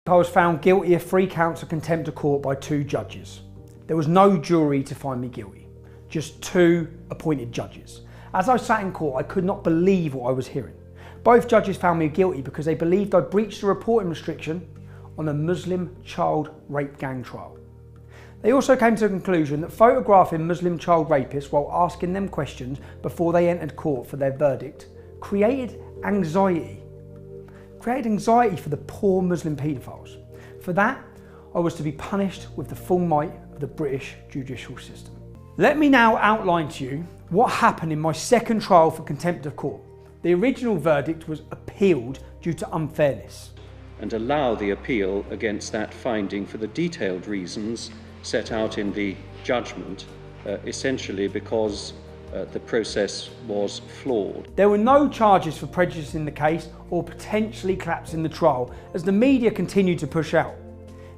I was found guilty of 3 counts of contempt of court by 2 judges. There was no jury to find me guilty, just 2 appointed judges. As I sat in court, I could not believe what I was hearing. Both judges found me guilty because they believed I breached the reporting restriction on a Muslim child rape gang trial. They also came to the conclusion that photographing Muslim child rapists while asking them questions before they entered court for their verdict created anxiety for the poor Muslim paedophiles. For that, I was to be punished with the full might of the British judicial system. Let me now outline to you what happened in my second trial for contempt of court. The original verdict was appealed due to unfairness. And allow the appeal against that finding for the detailed reasons set out in the judgment, essentially because the process was flawed. There were no charges for prejudicing the case or potentially collapsing the trial, as the media continued to push out.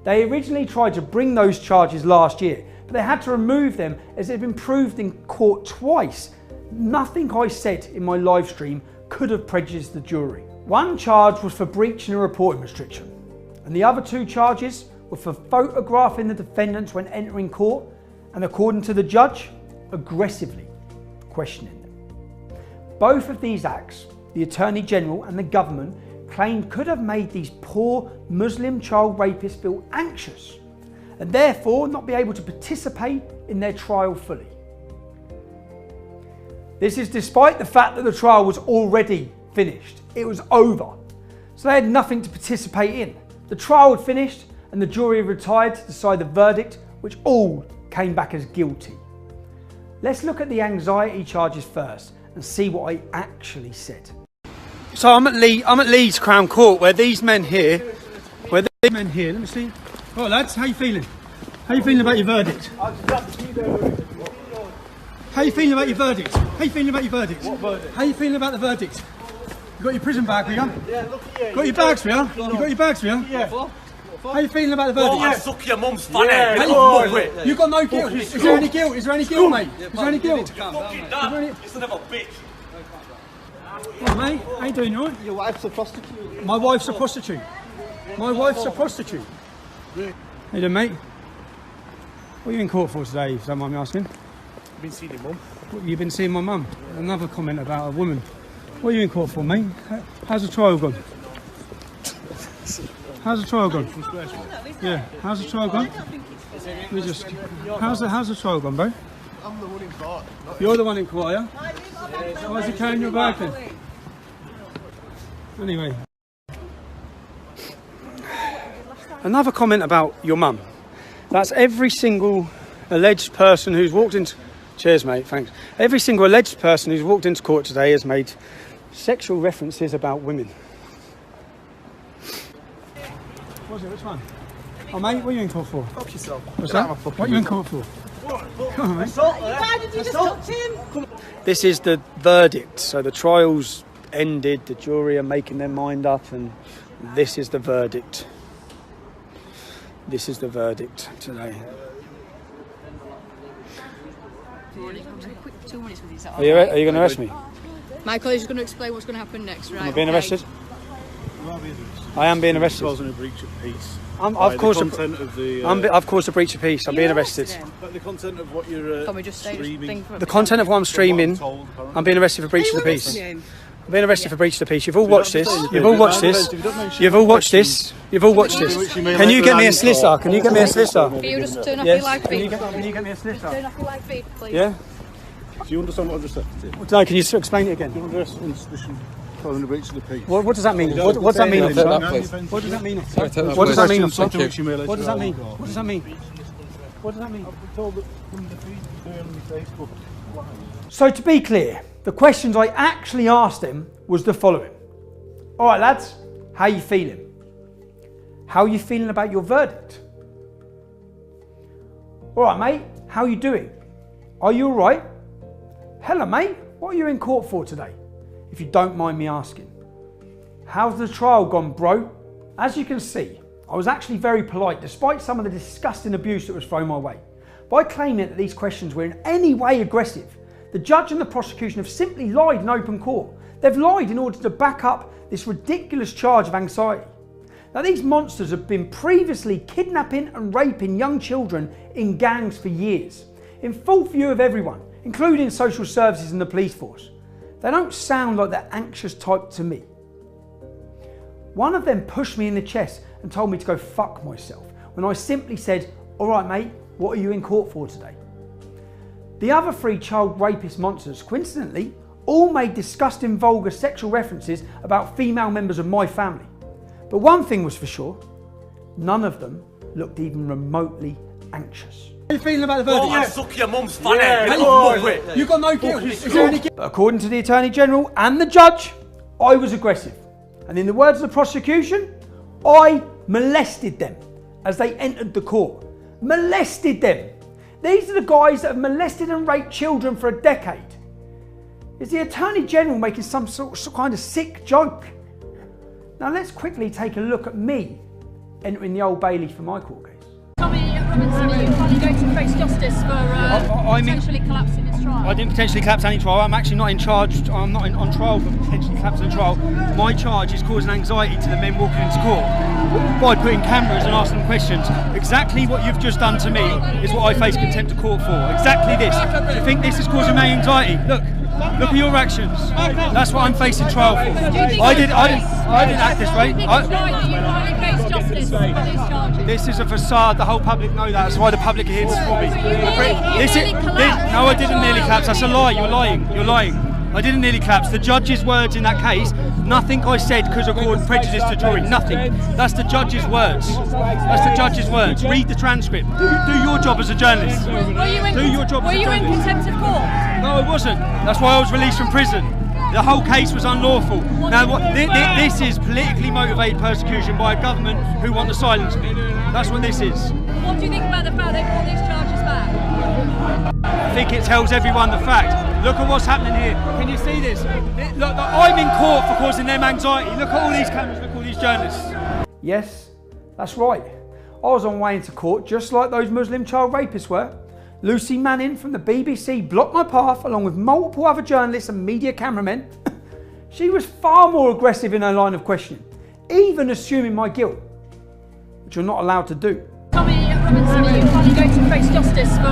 They originally tried to bring those charges last year, but they had to remove them as it had been proved in court twice. Nothing I said in my live stream could have prejudiced the jury. One charge was for breaching a reporting restriction, and the other 2 charges were for photographing the defendants when entering court and, according to the judge, aggressively questioning them. Both of these acts, the Attorney General and the government claimed could have made these poor Muslim child rapists feel anxious and therefore not be able to participate in their trial fully. This is despite the fact that the trial was already finished. It was over, so they had nothing to participate in. The trial had finished and the jury had retired to decide the verdict, which all came back as guilty. Let's look at the anxiety charges first and see what I actually said. So I'm at Leeds Crown Court, where these men here, let me see. Oh lads, how you feeling? How you feeling about your verdict? How you feeling about your verdict? How you feeling about your verdict? What verdict? How you feeling about the verdict? You got your prison bag for you? Yeah, look at you. Got your bags for you? You got your bags for you? Yeah. How you feeling about the verdict? Oh, I suck your mum's funny. Yeah, You got no guilt. Is there any guilt? Is there any guilt, mate? Is there any guilt? Fucking dad, you son of a bitch. Oh, mate, how you doing, you alright? Your wife's a prostitute. My wife's a prostitute. My wife's a prostitute. How you doing, mate? What are you in court for today, if you don't mind me asking? I've been seeing your mum. You've been seeing my mum. Another comment about a woman. What are you in court for, mate? How's the trial gone? How's the trial gone? Yeah, how's the trial gone? How's the trial gone, bro? I'm the one in court. You're the one in court, yeah? Why is he carrying your bag then? Anyway. Another comment about your mum. That's every single alleged person who's walked into... Cheers, mate, thanks. Every single alleged person who's walked into court today has made sexual references about women. What was it? Which one? Oh, mate, what are you in court for? Fuck yourself. What's that? What are you in court for? Come on, mate. Why did you just touch him? This is the verdict. So the trial's ended, the jury are making their mind up, and this is the verdict. This is the verdict today. Quick 2 minutes with you. Are you going to arrest me? Michael is going to explain what's going to happen next, right? Am I being arrested? I am being arrested. Causing a breach of peace. I've caused a breach of peace. I'm being arrested. But the content of what you're Can we just say streaming. The content of what I'm streaming, I'm being arrested for breach of the peace. I'm being arrested for breach of the peace. You've all watched this. You've all watched this. You've all watched this. You've all watched this. Can you get me a solicitor? Can you get me a solicitor? Can you just turn off your live Can feed? you get me a solicitor? Turn off your live feed, please. Yeah? Do you understand what I've just said? No, can you explain it again? Causing a breach of the peace. What does that mean? What does that mean, officer? What does that mean, officer? What does that mean, officer? What does that mean? What does that mean? What does that mean? I've been told that from the feed on my Facebook. So to be clear, the questions I actually asked him was the following. All right, lads, how you feeling? How are you feeling about your verdict? All right, mate, how are you doing? Are you all right? Hello, mate, what are you in court for today? If you don't mind me asking. How's the trial gone, bro? As you can see, I was actually very polite despite some of the disgusting abuse that was thrown my way. By claiming that these questions were in any way aggressive, the judge and the prosecution have simply lied in open court. They've lied in order to back up this ridiculous charge of anxiety. Now, these monsters have been previously kidnapping and raping young children in gangs for years, in full view of everyone, including social services and the police force. They don't sound like the anxious type to me. One of them pushed me in the chest and told me to go fuck myself, when I simply said, "All right, mate, what are you in court for today?" The other 3 child rapist monsters, coincidentally, all made disgusting, vulgar sexual references about female members of my family. But one thing was for sure, none of them looked even remotely anxious. How are you feeling about the verdict? Oh, I suck your mum's fanny. You've got no guilt. Is there any guilt? But according to the Attorney General and the judge, I was aggressive. And in the words of the prosecution, I molested them as they entered the court. Molested them. These are the guys that have molested and raped children for a decade. Is the Attorney General making some kind of sick joke? Now let's quickly take a look at me entering the Old Bailey for my court case. Tommy Robinson, are you finally going to face justice for potentially collapsing his trial? I didn't potentially collapse any trial. I'm actually not in charge. I'm not on trial for potentially collapsing a trial. My charge is causing anxiety to the men walking into court by putting cameras and asking them questions. Exactly what you've just done to me is what I face contempt of court for. Exactly this. Do you think this is causing me anxiety? Look at your actions. That's what I'm facing trial for. I didn't act this way. This is a facade. The whole public know that. That's why the public are here to support me. No, I didn't nearly collapse. That's a lie. You're lying. I didn't nearly collapse. The judge's words in that case, nothing I said could have caused prejudice to jury. Nothing. That's the judge's words. Read the transcript. Do your job as a journalist. Were you in contempt of court? No, I wasn't. That's why I was released from prison. The whole case was unlawful. Now, this is politically motivated persecution by a government who want to silence me. That's what this is. What do you think about the fact they brought these charges back? I think it tells everyone the fact. Look at what's happening here. Can you see this? Look, I'm in court for causing them anxiety. Look at all these cameras, look at all these journalists. Yes, that's right. I was on way into court just like those Muslim child rapists were. Lucy Manning from the BBC blocked my path along with multiple other journalists and media cameramen. She was far more aggressive in her line of questioning, even assuming my guilt, which you're not allowed to do. Tommy Robinson, are you finally going to face justice for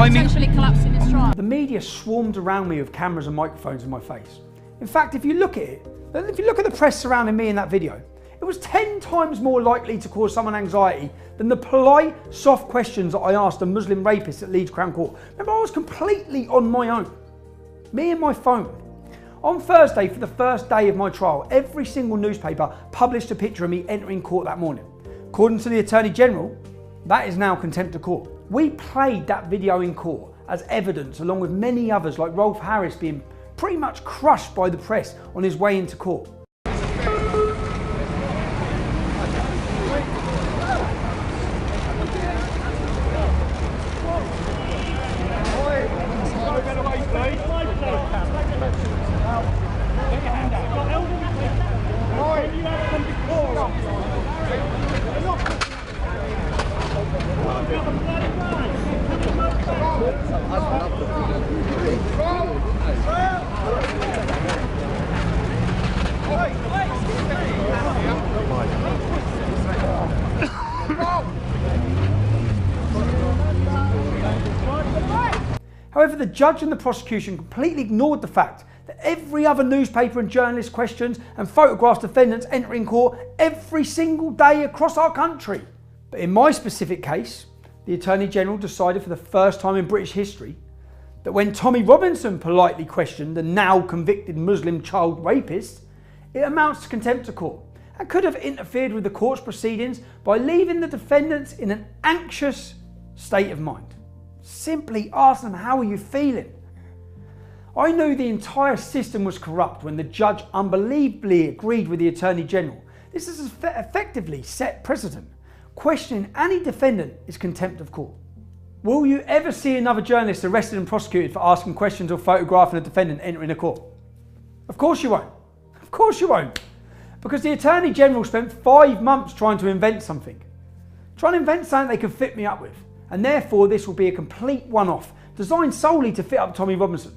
potentially collapsing his trial? The media swarmed around me with cameras and microphones in my face. In fact, if you look at the press surrounding me in that video, it was 10 times more likely to cause someone anxiety than the polite, soft questions that I asked a Muslim rapist at Leeds Crown Court. Remember, I was completely on my own. Me and my phone. On Thursday, for the first day of my trial, every single newspaper published a picture of me entering court that morning. According to the Attorney General, that is now contempt of court. We played that video in court as evidence, along with many others like Rolf Harris being pretty much crushed by the press on his way into court. However, the judge and the prosecution completely ignored the fact that every other newspaper and journalist questions and photographs defendants entering court every single day across our country. But in my specific case, the Attorney General decided for the first time in British history that when Tommy Robinson politely questioned the now convicted Muslim child rapist, it amounts to contempt of court and could have interfered with the court's proceedings by leaving the defendants in an anxious state of mind. Simply ask them, how are you feeling? I knew the entire system was corrupt when the judge unbelievably agreed with the Attorney General. This has effectively set precedent. Questioning any defendant is contempt of court. Will you ever see another journalist arrested and prosecuted for asking questions or photographing a defendant entering a court? Of course you won't. Of course you won't. Because the Attorney General spent 5 months trying to invent something. Trying to invent something they could fit me up with. And therefore this will be a complete one-off, designed solely to fit up Tommy Robinson.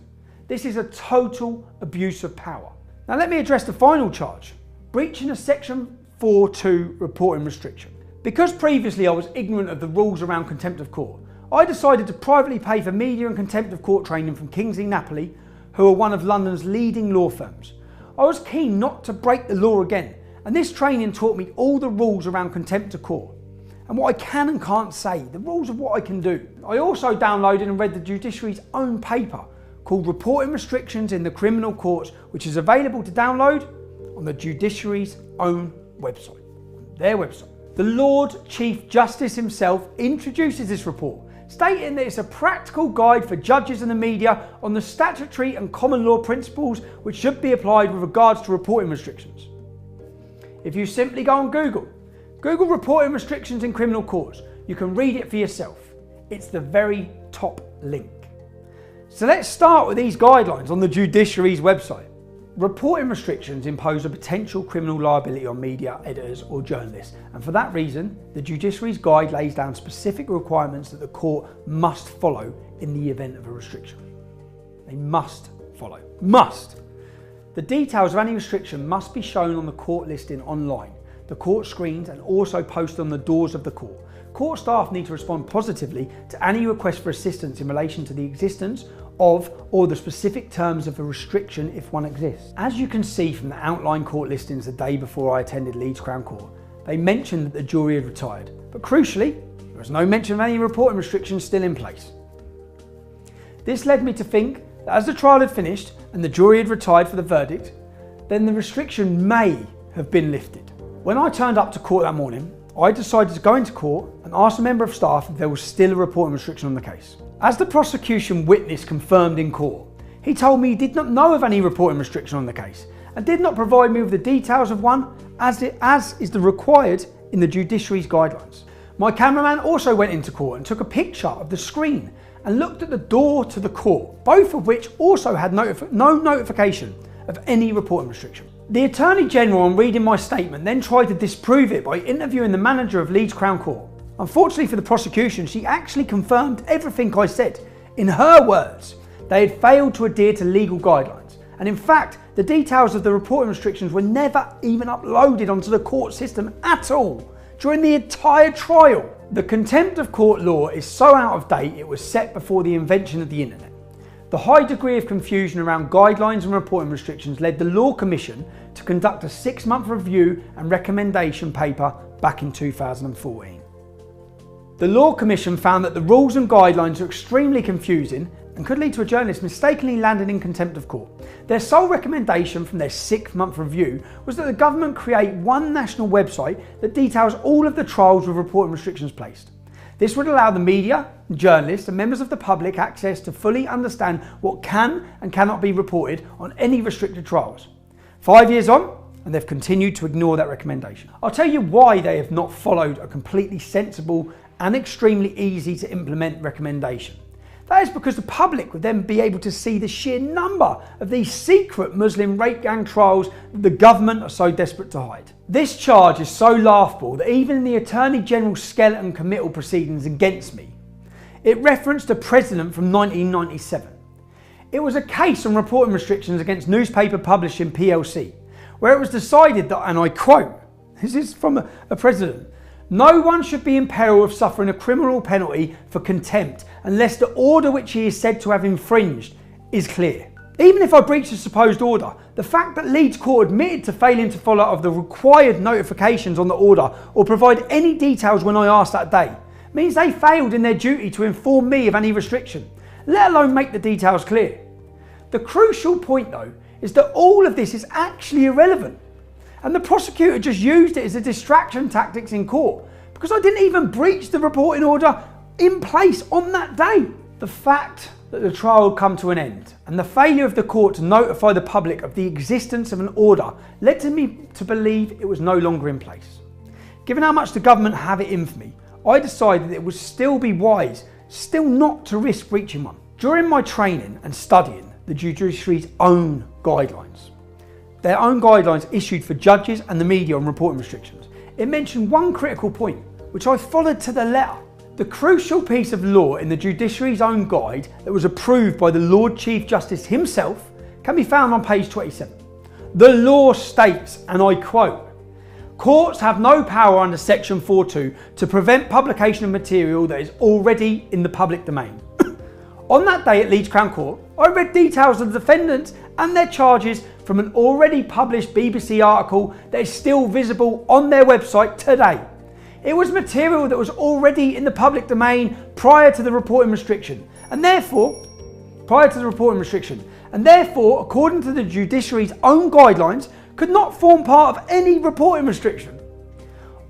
This is a total abuse of power. Now let me address the final charge, breaching of Section 4.2 reporting restriction. Because previously I was ignorant of the rules around contempt of court, I decided to privately pay for media and contempt of court training from Kingsley Napoli, who are one of London's leading law firms. I was keen not to break the law again, and this training taught me all the rules around contempt of court and what I can and can't say, the rules of what I can do. I also downloaded and read the judiciary's own paper called Reporting Restrictions in the Criminal Courts, which is available to download on the judiciary's own website, their website. The Lord Chief Justice himself introduces this report, stating that it's a practical guide for judges and the media on the statutory and common law principles which should be applied with regards to reporting restrictions. If you simply go on Google reporting restrictions in criminal courts, you can read it for yourself. It's the very top link. So let's start with these guidelines on the judiciary's website. Reporting restrictions impose a potential criminal liability on media, editors or journalists, and for that reason, the judiciary's guide lays down specific requirements that the court must follow in the event of a restriction. They must follow. Must! The details of any restriction must be shown on the court listing online, the court screens, and also posted on the doors of the court. Court staff need to respond positively to any request for assistance in relation to the existence of or the specific terms of a restriction if one exists. As you can see from the outline court listings the day before I attended Leeds Crown Court, they mentioned that the jury had retired, but crucially, there was no mention of any reporting restrictions still in place. This led me to think that as the trial had finished and the jury had retired for the verdict, then the restriction may have been lifted. When I turned up to court that morning, I decided to go into court and ask a member of staff if there was still a reporting restriction on the case. As the prosecution witness confirmed in court, he told me he did not know of any reporting restriction on the case and did not provide me with the details of one as is the required in the judiciary's guidelines. My cameraman also went into court and took a picture of the screen and looked at the door to the court, both of which also had no notification of any reporting restriction. The Attorney General, on reading my statement, then tried to disprove it by interviewing the manager of Leeds Crown Court. Unfortunately for the prosecution, she actually confirmed everything I said. In her words, they had failed to adhere to legal guidelines. And in fact, the details of the reporting restrictions were never even uploaded onto the court system at all during the entire trial. The contempt of court law is so out of date it was set before the invention of the internet. The high degree of confusion around guidelines and reporting restrictions led the Law Commission to conduct a 6-month review and recommendation paper back in 2014. The Law Commission found that the rules and guidelines are extremely confusing and could lead to a journalist mistakenly landing in contempt of court. Their sole recommendation from their 6-month review was that the government create one national website that details all of the trials with reporting restrictions placed. This would allow the media, journalists and members of the public access to fully understand what can and cannot be reported on any restricted trials. 5 years on, and they've continued to ignore that recommendation. I'll tell you why they have not followed a completely sensible and extremely easy to implement recommendation. That is because the public would then be able to see the sheer number of these secret Muslim rape gang trials that the government are so desperate to hide. This charge is so laughable that even in the Attorney General's skeleton committal proceedings against me, it referenced a precedent from 1997. It was a case on reporting restrictions against newspaper publishing PLC, where it was decided that, and I quote, this is from a precedent, "No one should be in peril of suffering a criminal penalty for contempt unless the order which he is said to have infringed is clear." Even if I breached the supposed order, the fact that Leeds Court admitted to failing to follow up the required notifications on the order or provide any details when I asked that day means they failed in their duty to inform me of any restriction, let alone make the details clear. The crucial point though is that all of this is actually irrelevant. And the prosecutor just used it as a distraction tactics in court because I didn't even breach the reporting order in place on that day. The fact that the trial had come to an end and the failure of the court to notify the public of the existence of an order led to me to believe it was no longer in place. Given how much the government have it in for me, I decided it would still be wise still not to risk breaching one. During my training and studying the judiciary's own guidelines, their own guidelines issued for judges and the media on reporting restrictions, it mentioned one critical point, which I followed to the letter. The crucial piece of law in the judiciary's own guide that was approved by the Lord Chief Justice himself can be found on page 27. The law states, and I quote, Courts have no power under Section 4.2 to prevent publication of material that is already in the public domain. On that day at Leeds Crown Court, I read details of the defendants and their charges from an already published BBC article that is still visible on their website today. It was material that was already in the public domain prior to the reporting restriction, and therefore, according to the judiciary's own guidelines, could not form part of any reporting restriction.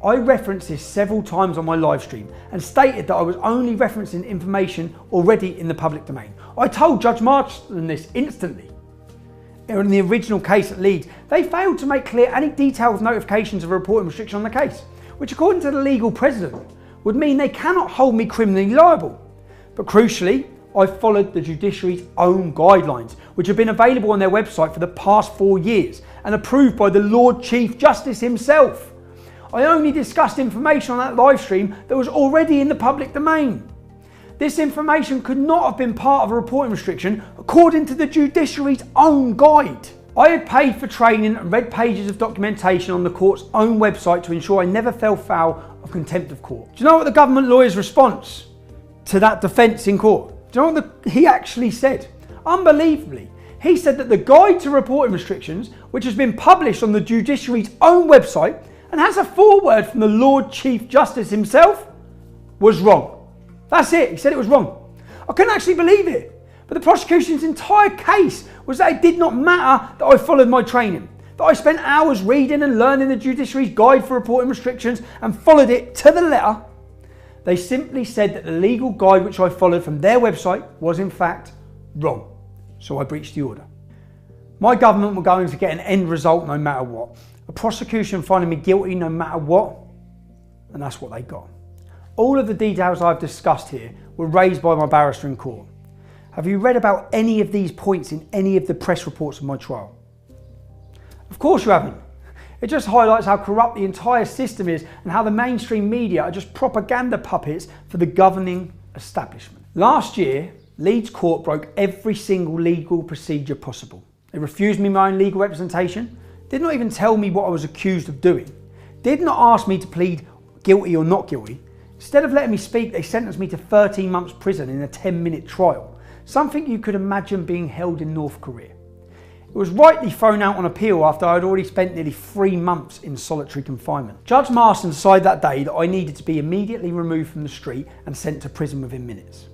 I referenced this several times on my live stream and stated that I was only referencing information already in the public domain. I told Judge Marston this instantly. In the original case at Leeds, they failed to make clear any detailed notifications of a reporting restriction on the case, which according to the legal precedent would mean they cannot hold me criminally liable. But crucially, I followed the judiciary's own guidelines, which have been available on their website for the past 4 years and approved by the Lord Chief Justice himself. I only discussed information on that live stream that was already in the public domain. This information could not have been part of a reporting restriction according to the judiciary's own guide. I had paid for training and read pages of documentation on the court's own website to ensure I never fell foul of contempt of court. Do you know what the government lawyer's response to that defence in court? Do you know what he actually said? Unbelievably, he said that the guide to reporting restrictions, which has been published on the judiciary's own website and has a foreword from the Lord Chief Justice himself, was wrong. That's it, he said it was wrong. I couldn't actually believe it. But the prosecution's entire case was that it did not matter that I followed my training, that I spent hours reading and learning the judiciary's guide for reporting restrictions and followed it to the letter. They simply said that the legal guide which I followed from their website was in fact wrong. So I breached the order. My government were going to get an end result no matter what. A prosecution finding me guilty no matter what, and that's what they got. All of the details I've discussed here were raised by my barrister in court. Have you read about any of these points in any of the press reports of my trial? Of course you haven't. It just highlights how corrupt the entire system is and how the mainstream media are just propaganda puppets for the governing establishment. Last year, Leeds Court broke every single legal procedure possible. They refused me my own legal representation, did not even tell me what I was accused of doing, did not ask me to plead guilty or not guilty. Instead of letting me speak, they sentenced me to 13 months prison in a 10-minute trial. Something you could imagine being held in North Korea. It was rightly thrown out on appeal after I had already spent nearly 3 months in solitary confinement. Judge Marston decided that day that I needed to be immediately removed from the street and sent to prison within minutes.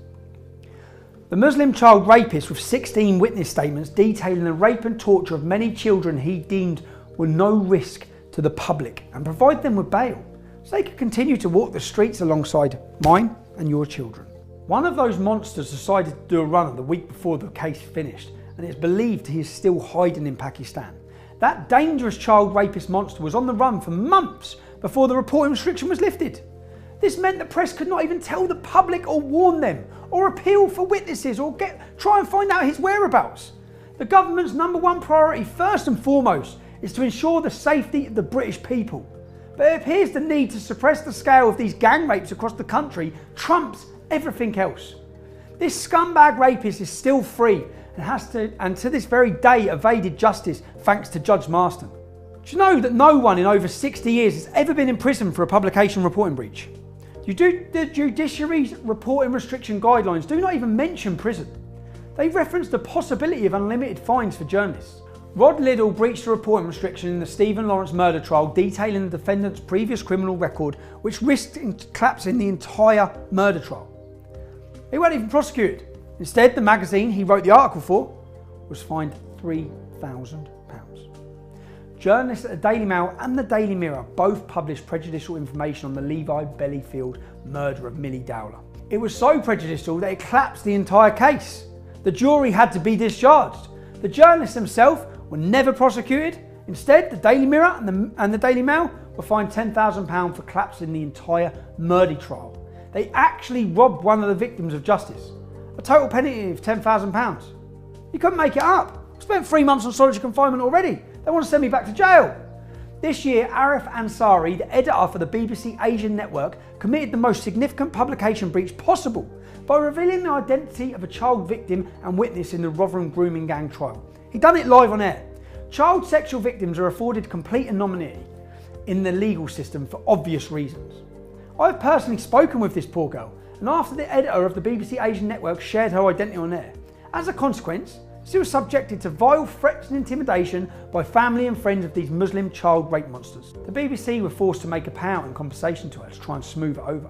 The Muslim child rapist with 16 witness statements detailing the rape and torture of many children he deemed were no risk to the public and provide them with bail so they could continue to walk the streets alongside mine and your children. One of those monsters decided to do a runner the week before the case finished, and it's believed he is still hiding in Pakistan. That dangerous child rapist monster was on the run for months before the reporting restriction was lifted. This meant the press could not even tell the public or warn them, or appeal for witnesses, or try and find out his whereabouts. The government's #1 priority, first and foremost, is to ensure the safety of the British people. But it appears the need to suppress the scale of these gang rapes across the country trumps everything else. This scumbag rapist is still free and to this very day evaded justice thanks to Judge Marston. Do you know that no one in over 60 years has ever been in prison for a publication reporting breach? The judiciary's reporting restriction guidelines do not even mention prison. They reference the possibility of unlimited fines for journalists. Rod Liddell breached a reporting restriction in the Stephen Lawrence murder trial detailing the defendant's previous criminal record, which risked collapsing the entire murder trial. He weren't even prosecuted. Instead, the magazine he wrote the article for was fined £3,000. Journalists at the Daily Mail and the Daily Mirror both published prejudicial information on the Levi Bellyfield murder of Millie Dowler. It was so prejudicial that it collapsed the entire case. The jury had to be discharged. The journalists themselves were never prosecuted. Instead, the Daily Mirror and the Daily Mail were fined £10,000 for collapsing the entire murder trial. They actually robbed one of the victims of justice. A total penalty of £10,000. You couldn't make it up. I spent 3 months on solitary confinement already. They want to send me back to jail. This year, Arif Ansari, the editor for the BBC Asian Network, committed the most significant publication breach possible by revealing the identity of a child victim and witness in the Rotherham grooming gang trial. He done it live on air. Child sexual victims are afforded complete anonymity in the legal system for obvious reasons. I've personally spoken with this poor girl, and after the editor of the BBC Asian Network shared her identity on air, as a consequence, she was subjected to vile threats and intimidation by family and friends of these Muslim child rape monsters. The BBC were forced to make a payout in compensation to her to try and smooth it over.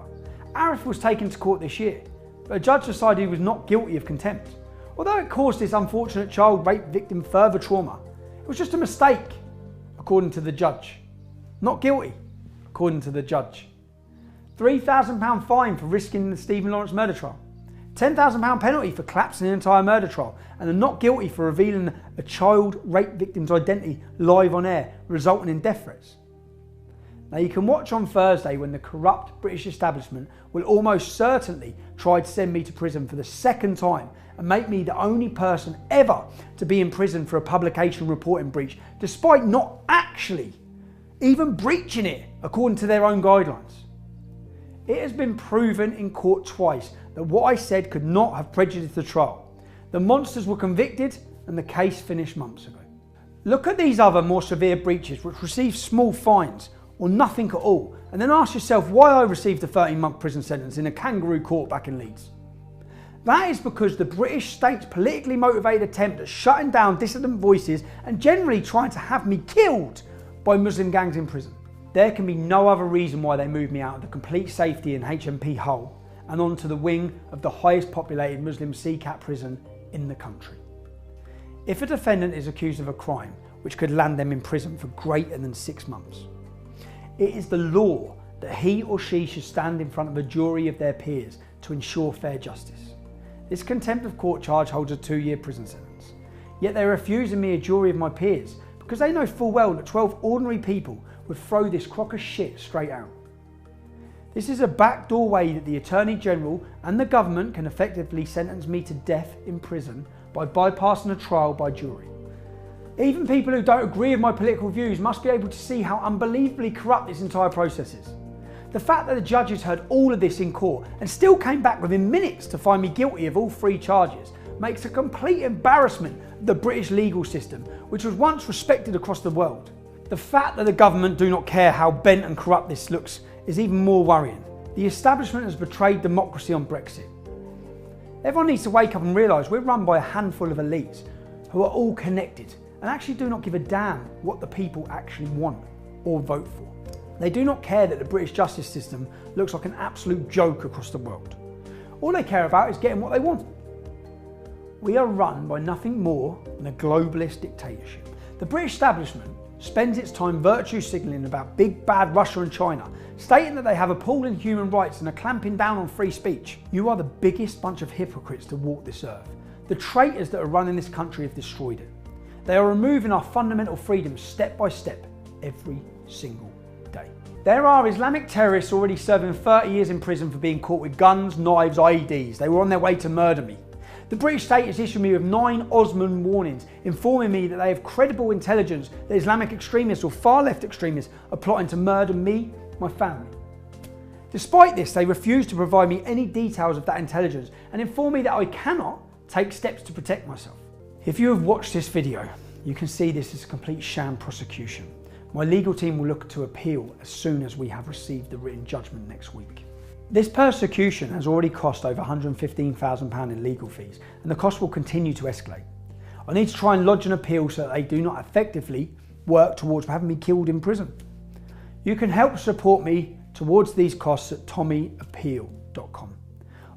Arif was taken to court this year, but a judge decided he was not guilty of contempt. Although it caused this unfortunate child rape victim further trauma, it was just a mistake, according to the judge. Not guilty, according to the judge. £3,000 fine for risking the Stephen Lawrence murder trial. £10,000 penalty for collapsing an entire murder trial, and a not guilty for revealing a child rape victim's identity live on air, resulting in death threats. Now you can watch on Thursday when the corrupt British establishment will almost certainly try to send me to prison for the second time and make me the only person ever to be in prison for a publication reporting breach, despite not actually even breaching it according to their own guidelines. It has been proven in court twice that what I said could not have prejudiced the trial. The monsters were convicted and the case finished months ago. Look at these other more severe breaches which receive small fines or nothing at all, and then ask yourself why I received a 13-month prison sentence in a kangaroo court back in Leeds. That is because the British state's politically motivated attempt at shutting down dissident voices and generally trying to have me killed by Muslim gangs in prison. There can be no other reason why they moved me out of the complete safety in HMP Hull and onto the wing of the highest populated Muslim CCAT prison in the country. If a defendant is accused of a crime which could land them in prison for greater than 6 months, it is the law that he or she should stand in front of a jury of their peers to ensure fair justice. This contempt of court charge holds a 2-year prison sentence, yet they're refusing me a jury of my peers because they know full well that 12 ordinary people would throw this crock of shit straight out. This is a backdoor way that the Attorney General and the government can effectively sentence me to death in prison by bypassing a trial by jury. Even people who don't agree with my political views must be able to see how unbelievably corrupt this entire process is. The fact that the judges heard all of this in court and still came back within minutes to find me guilty of all 3 charges makes a complete embarrassment of the British legal system, which was once respected across the world. The fact that the government do not care how bent and corrupt this looks is even more worrying. The establishment has betrayed democracy on Brexit. Everyone needs to wake up and realise we're run by a handful of elites who are all connected and actually do not give a damn what the people actually want or vote for. They do not care that the British justice system looks like an absolute joke across the world. All they care about is getting what they want. We are run by nothing more than a globalist dictatorship. The British establishment spends its time virtue signalling about big bad Russia and China, stating that they have appalling human rights and are clamping down on free speech. You are the biggest bunch of hypocrites to walk this earth. The traitors that are running this country have destroyed it. They are removing our fundamental freedoms step by step, every single day. There are Islamic terrorists already serving 30 years in prison for being caught with guns, knives, IEDs. They were on their way to murder me. The British state has issued me with 9 Osman warnings, informing me that they have credible intelligence that Islamic extremists or far left extremists are plotting to murder me, my family. Despite this, they refuse to provide me any details of that intelligence and inform me that I cannot take steps to protect myself. If you have watched this video, you can see this is a complete sham prosecution. My legal team will look to appeal as soon as we have received the written judgment next week. This persecution has already cost over £115,000 in legal fees, and the cost will continue to escalate. I need to try and lodge an appeal so that they do not effectively work towards having me killed in prison. You can help support me towards these costs at tommyappeal.com.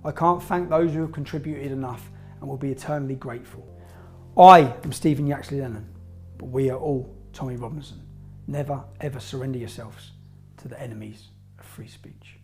I can't thank those who have contributed enough and will be eternally grateful. I am Stephen Yaxley Lennon, but we are all Tommy Robinson. Never ever surrender yourselves to the enemies of free speech.